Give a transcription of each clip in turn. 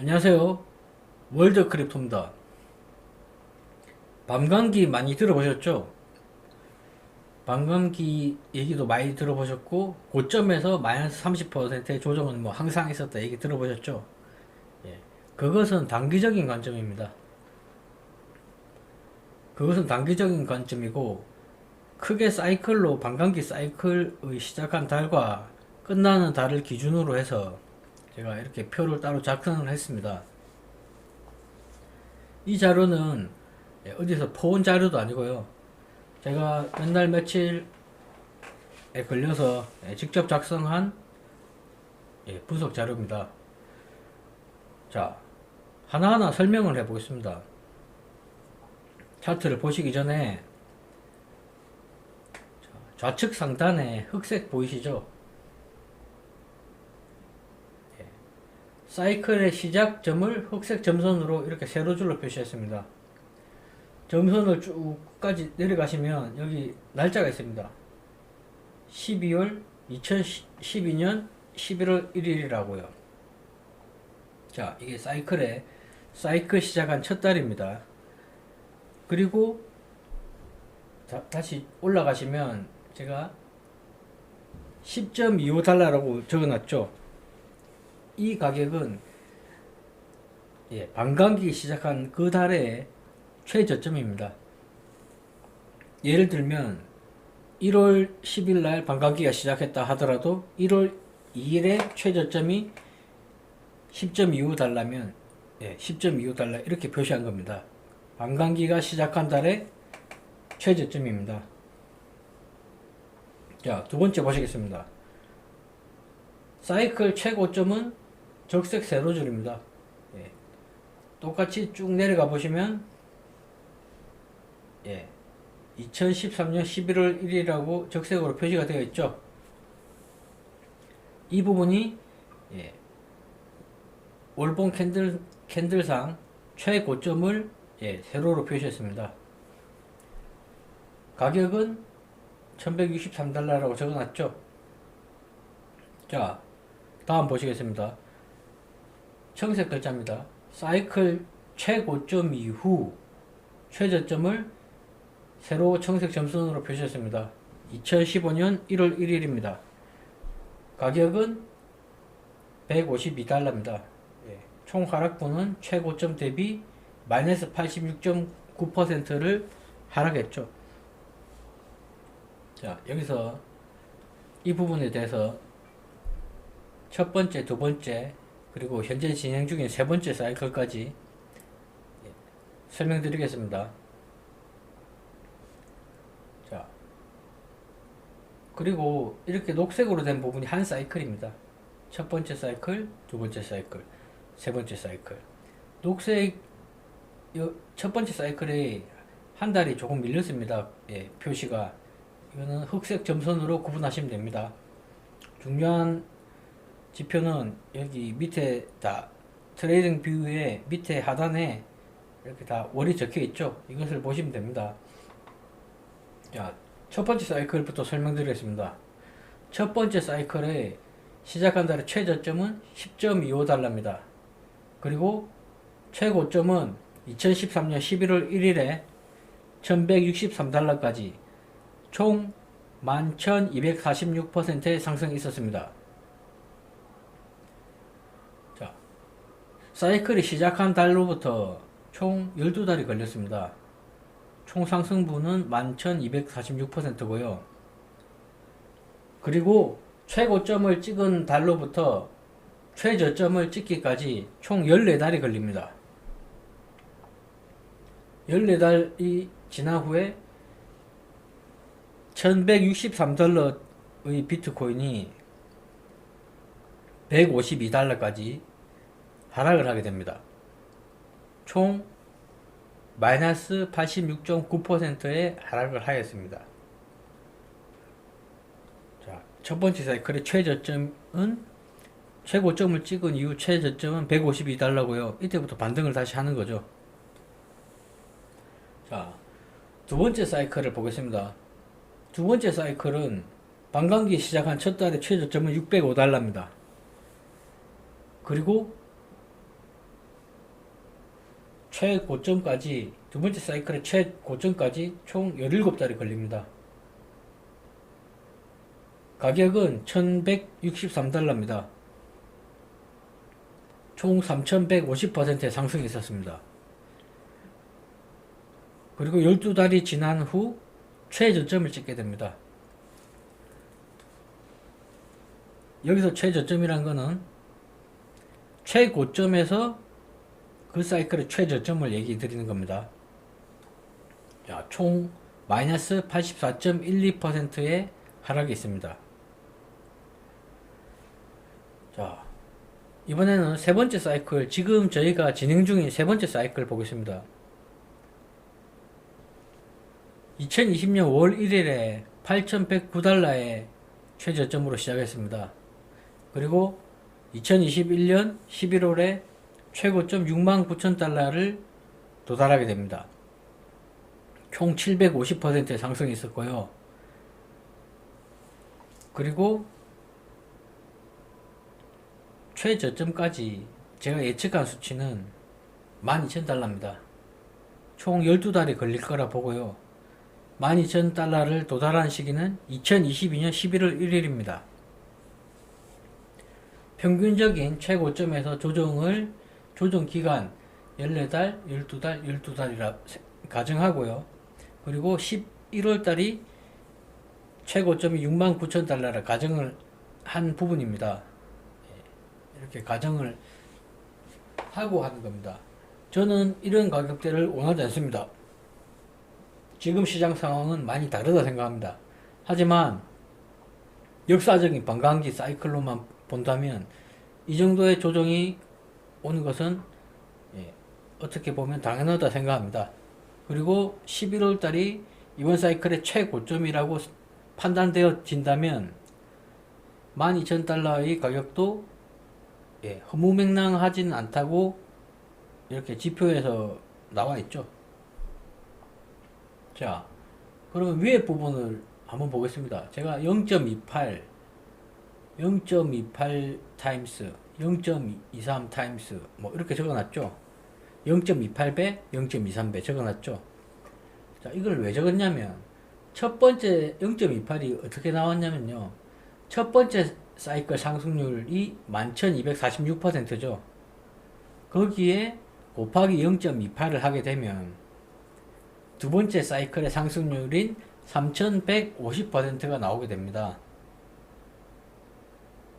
안녕하세요. 월드크립토입니다. 밤감기 많이 들어보셨죠? 밤감기 얘기도 많이 들어보셨고 고점에서 마이너스 30%의 조정은 뭐 항상 있었다 얘기 들어보셨죠? 예. 그것은 단기적인 관점입니다. 그것은 단기적인 관점이고 크게 사이클로 밤감기 사이클의 시작한 달과 끝나는 달을 기준으로 해서 제가 이렇게 표를 따로 작성을 했습니다. 이 자료는 어디서 퍼온 자료도 아니고요. 제가 몇 날 며칠에 걸려서 직접 작성한 분석 자료입니다. 자, 하나하나 설명을 해 보겠습니다. 차트를 보시기 전에 좌측 상단에 흑색 보이시죠? 사이클의 시작점을 흑색 점선으로 이렇게 세로줄로 표시했습니다. 점선을 쭉까지 내려가시면 여기 날짜가 있습니다. 2012년 11월 1일이라고요. 자, 이게 사이클 시작한 첫 달입니다. 그리고 다시 올라가시면 제가 10.25달러라고 적어놨죠. 이 가격은 반감기 시작한 그 달의 최저점입니다. 예를 들면 1월 10일 날 반감기가 시작했다 하더라도 1월 2일의 최저점이 10.25달러면 10.25달러 이렇게 표시한 겁니다. 반감기가 시작한 달의 최저점입니다. 자, 두 번째 보시겠습니다. 사이클 최고점은 적색 세로줄입니다. 똑같이 쭉 내려가 보시면 2013년 11월 1일이라고 적색으로 표시가 되어 있죠. 이 부분이 월봉 캔들상 최고점을 세로로 표시했습니다. 가격은 1163달러라고 적어놨죠. 자, 다음 보시겠습니다. 청색 글자입니다. 사이클 최고점 이후 최저점을 세로 청색 점선으로 표시했습니다. 2015년 1월 1일입니다. 가격은 152달러입니다. 총 하락분은 최고점 대비 마이너스 86.9%를 하락했죠. 자, 여기서 이 부분에 대해서 첫 번째, 두 번째, 그리고 현재 진행 중인 세 번째 사이클까지 설명드리겠습니다. 자, 그리고 이렇게 녹색으로 된 부분이 한 사이클입니다. 첫 번째 사이클, 두 번째 사이클, 세 번째 사이클. 녹색 첫 번째 사이클에 한 달이 조금 밀렸습니다. 표시가. 이거는 흑색 점선으로 구분하시면 됩니다. 중요한 지표는 여기 밑에 다 트레이딩 뷰의 밑에 하단에 이렇게 다 월이 적혀 있죠. 이것을 보시면 됩니다. 자, 첫 번째 사이클부터 설명드리겠습니다. 첫 번째 사이클에 시작한 달의 최저점은 10.25달러입니다. 그리고 최고점은 2013년 11월 1일에 1163달러까지 총 11,246%의 상승이 있었습니다. 자, 사이클이 시작한 달로부터 총 12달이 걸렸습니다. 총 상승분은 11,246%고요. 그리고 최고점을 찍은 달로부터 최저점을 찍기까지 총 14달이 걸립니다. 14달이 지난 후에 1163달러의 비트코인이 152달러까지 하락을 하게 됩니다. 총 마이너스 86.9%의 하락을 하였습니다. 자, 첫 번째 사이클의 최고점을 찍은 이후 최저점은 152달러고요. 이때부터 반등을 다시 하는 거죠. 자, 두 번째 사이클을 보겠습니다. 두 번째 사이클은 반감기 시작한 첫 달의 최저점은 605달러입니다. 그리고 최고점까지, 두 번째 사이클의 최고점까지 총 17달이 걸립니다. 가격은 1163달러입니다. 총 3150%의 상승이 있었습니다. 그리고 12달이 지난 후 최저점을 찍게 됩니다. 여기서 최저점이란 거는 최고점에서 그 사이클의 최저점을 얘기 드리는 겁니다. 자, 총 마이너스 84.12%의 하락이 있습니다. 자, 이번에는 세 번째 사이클, 지금 저희가 진행 중인 세 번째 사이클 보겠습니다. 2020년 5월 1일에 8,109달러의 최저점으로 시작했습니다. 그리고 2021년 11월에 최고점 69,000달러를 도달하게 됩니다. 총 750%의 상승이 있었고요. 그리고 최저점까지 제가 예측한 수치는 12,000달러입니다. 총 12달이 걸릴 거라 보고요. 12,000달러를 도달한 시기는 2022년 11월 1일입니다. 평균적인 최고점에서 조정 기간 14달, 12달, 12달이라 가정하고요. 그리고 11월달이 최고점이 69,000달러라 가정을 한 부분입니다. 이렇게 가정을 하고 하는 겁니다. 저는 이런 가격대를 원하지 않습니다. 지금 시장 상황은 많이 다르다 생각합니다. 하지만 역사적인 반감기 사이클로만 본다면 이 정도의 조정이 오는 것은 어떻게 보면 당연하다 생각합니다. 그리고 11월 달이 이번 사이클의 최고점이라고 판단되어진다면 12,000달러의 가격도 허무맹랑하지는 않다고 이렇게 지표에서 나와 있죠. 자, 그러면 위에 부분을 한번 보겠습니다. 제가 0.28 타임스, 0.23 타임스 뭐 이렇게 적어놨죠. 0.28배, 0.23배 적어놨죠. 자, 이걸 왜 적었냐면 첫 번째 0.28이 어떻게 나왔냐면요. 첫 번째 사이클 상승률이 11,246%죠. 거기에 곱하기 0.28을 하게 되면 두 번째 사이클의 상승률인 3,150%가 나오게 됩니다.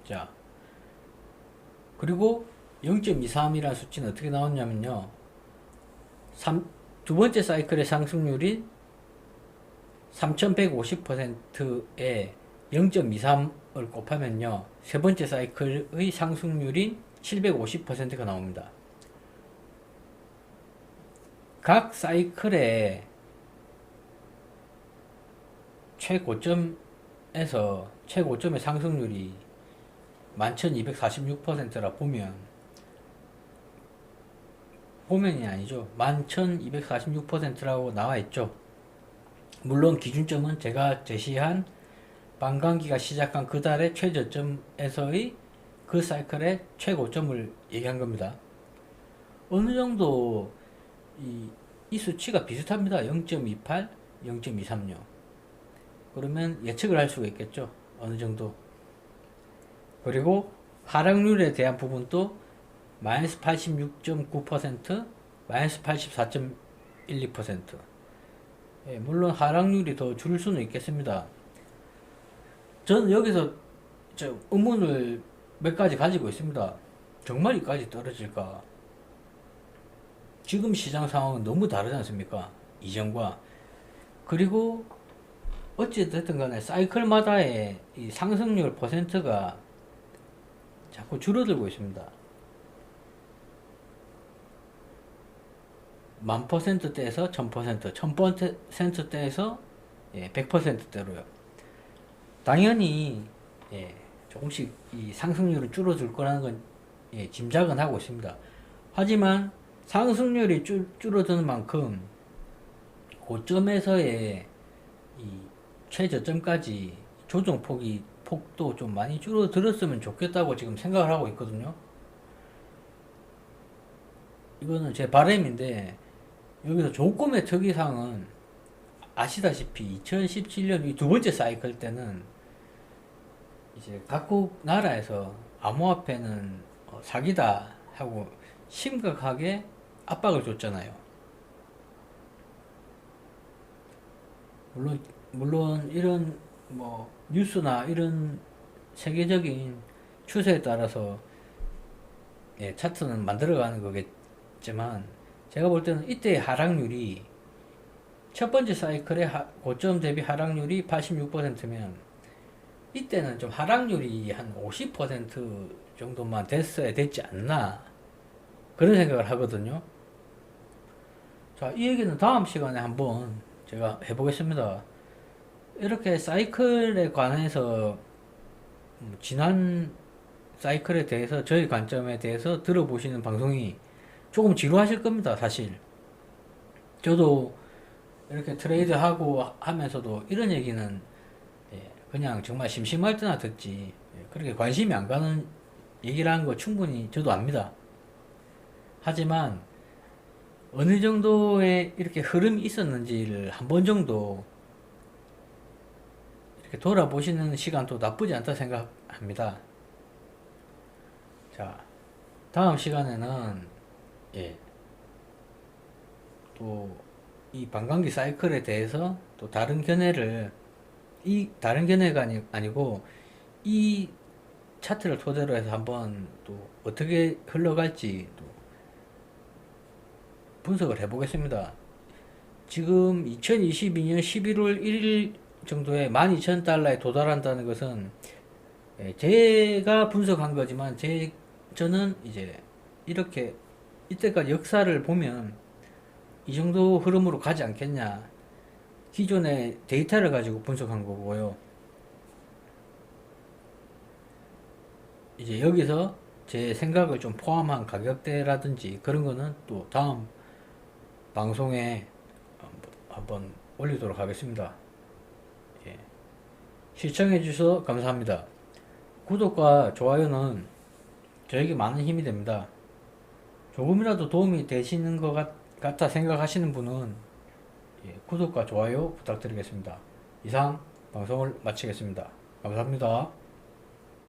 자, 그리고 0.23이라는 수치는 어떻게 나왔냐면요. 두 번째 사이클의 상승률인 3,150%에 0.23을 곱하면요. 세 번째 사이클의 상승률인 750%가 나옵니다. 각 사이클의 최고점의 상승률이 11,246%라 보면이 아니죠. 11,246%라고 나와 있죠. 물론 기준점은 제가 제시한 반감기가 시작한 그 달의 최저점에서의 그 사이클의 최고점을 얘기한 겁니다. 어느 정도 이 수치가 비슷합니다. 0.28, 0.236. 그러면 예측을 할 수가 있겠죠. 어느 정도. 그리고 하락률에 대한 부분도 마이너스 86.9%, 마이너스 84.12%. 물론 하락률이 더 줄 수는 있겠습니다. 저는 여기서 의문을 몇 가지 가지고 있습니다. 정말 이까지 떨어질까? 지금 시장 상황은 너무 다르지 않습니까? 이전과. 그리고 어찌됐든 간에 사이클마다의 이 상승률 퍼센트가 자꾸 줄어들고 있습니다. 1000%대에서 1000%, 1000%대에서 100%대로요. 당연히 조금씩 이 상승률은 줄어들 거라는 건 짐작은 하고 있습니다. 하지만 상승률이 줄어드는 만큼 고점에서의 이 최저점까지 폭도 좀 많이 줄어들었으면 좋겠다고 지금 생각을 하고 있거든요. 이거는 제 바람인데, 여기서 조금의 특이사항은 아시다시피 2017년 이 두 번째 사이클 때는 이제 각국 나라에서 암호화폐는 사기다 하고 심각하게 압박을 줬잖아요. 물론 이런 뭐 뉴스나 이런 세계적인 추세에 따라서 예, 차트는 만들어가는 거겠지만 제가 볼 때는 이때의 하락률이 첫 번째 사이클의 고점 대비 하락률이 86%면 이때는 좀 하락률이 한 50% 정도만 됐어야 됐지 않나 그런 생각을 하거든요. 자, 이 얘기는 다음 시간에 한번 제가 해보겠습니다. 이렇게 사이클에 관해서 지난 사이클에 대해서 저희 관점에 대해서 들어보시는 방송이 조금 지루하실 겁니다, 사실. 저도 이렇게 트레이드하고 하면서도 이런 얘기는 예, 그냥 정말 심심할 때나 듣지 예, 그렇게 관심이 안 가는 얘기라는 거 충분히 저도 압니다. 하지만 어느 정도의 이렇게 흐름이 있었는지를 한 번 정도 이렇게 돌아보시는 시간도 나쁘지 않다 생각합니다. 자, 다음 시간에는 예, 또 이 반감기 사이클에 대해서 또 다른 견해를 이 다른 견해가 아니고 이 차트를 토대로 해서 한번 또 어떻게 흘러갈지 또 분석을 해보겠습니다. 지금 2022년 11월 1일 정도에 12,000달러에 도달한다는 것은 예, 제가 분석한 거지만 저는 이제 이렇게 이때까지 역사를 보면 이 정도 흐름으로 가지 않겠냐. 기존의 데이터를 가지고 분석한 거고요. 이제 여기서 제 생각을 좀 포함한 가격대라든지 그런 거는 또 다음 방송에 한번 올리도록 하겠습니다. 예. 시청해 주셔서 감사합니다. 구독과 좋아요는 저에게 많은 힘이 됩니다. 조금이라도 도움이 되시는 것 같아 생각하시는 분은 예, 구독과 좋아요 부탁드리겠습니다. 이상 방송을 마치겠습니다. 감사합니다.